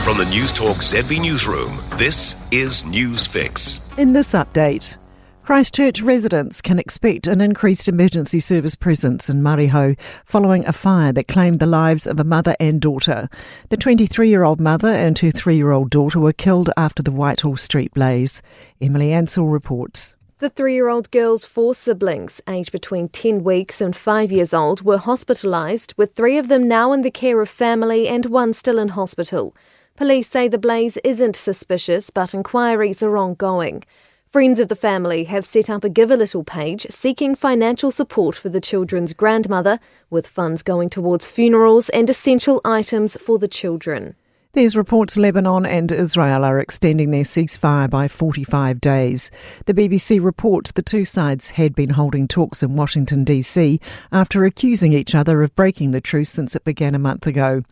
From the Newstalk ZB newsroom, this is News Fix. In this update, Christchurch residents can expect an increased emergency service presence in Mariho following a fire that claimed the lives of a mother and daughter. The 23-year-old mother and her 3-year-old daughter were killed after the Whitehall Street blaze. Emily Ansell reports. The 3-year-old girl's 4 siblings, aged between 10 weeks and 5 years old, were hospitalised, with 3 of them now in the care of family and 1 still in hospital. Police say the blaze isn't suspicious, but inquiries are ongoing. Friends of the family have set up a Give a Little page seeking financial support for the children's grandmother, with funds going towards funerals and essential items for the children. There's reports Lebanon and Israel are extending their ceasefire by 45 days. The BBC reports the two sides had been holding talks in Washington, D.C. after accusing each other of breaking the truce since it began a month ago.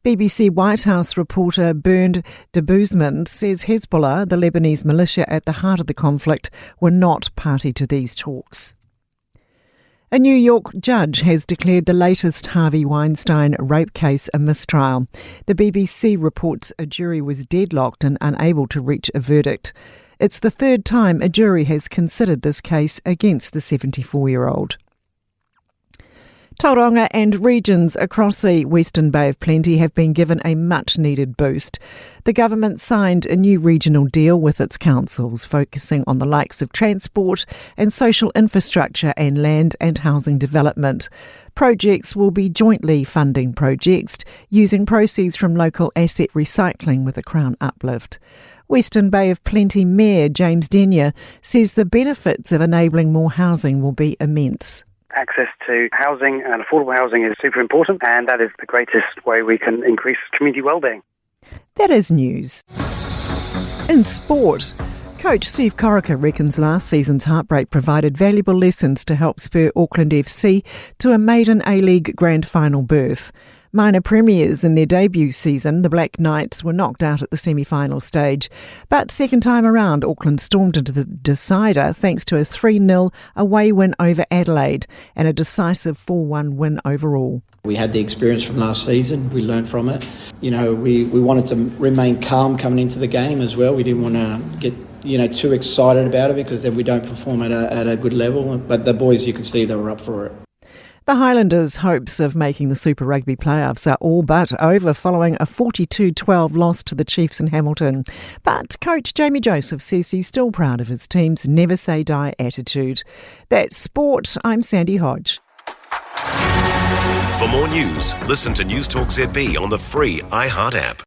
BBC White House reporter Bernd de Boezman says Hezbollah, the Lebanese militia at the heart of the conflict, were not party to these talks. A New York judge has declared the latest Harvey Weinstein rape case a mistrial. The BBC reports a jury was deadlocked and unable to reach a verdict. It's the third time a jury has considered this case against the 74-year-old. Tauranga and regions across the Western Bay of Plenty have been given a much-needed boost. The government signed a new regional deal with its councils, focusing on the likes of transport and social infrastructure and land and housing development. Projects will be jointly funding projects, using proceeds from local asset recycling with a Crown uplift. Western Bay of Plenty Mayor James Denyer says the benefits of enabling more housing will be immense. Access to housing and affordable housing is super important, and that is the greatest way we can increase community wellbeing. That is news. In sport, coach Steve Corica reckons last season's heartbreak provided valuable lessons to help spur Auckland FC to a maiden A-League grand final berth. Minor premiers in their debut season, the Black Knights were knocked out at the semi-final stage. But second time around, Auckland stormed into the decider thanks to a 3-0 away win over Adelaide and a decisive 4-1 win overall. We had the experience from last season. We learned from it. We wanted to remain calm coming into the game as well. We didn't want to get too excited about it because then we don't perform at a good level. But the boys, you could see they were up for it. The Highlanders' hopes of making the Super Rugby playoffs are all but over following a 42-12 loss to the Chiefs in Hamilton. But coach Jamie Joseph says he's still proud of his team's never-say-die attitude. That's sport. I'm Sandy Hodge. For more news, listen to Newstalk ZB on the free iHeart app.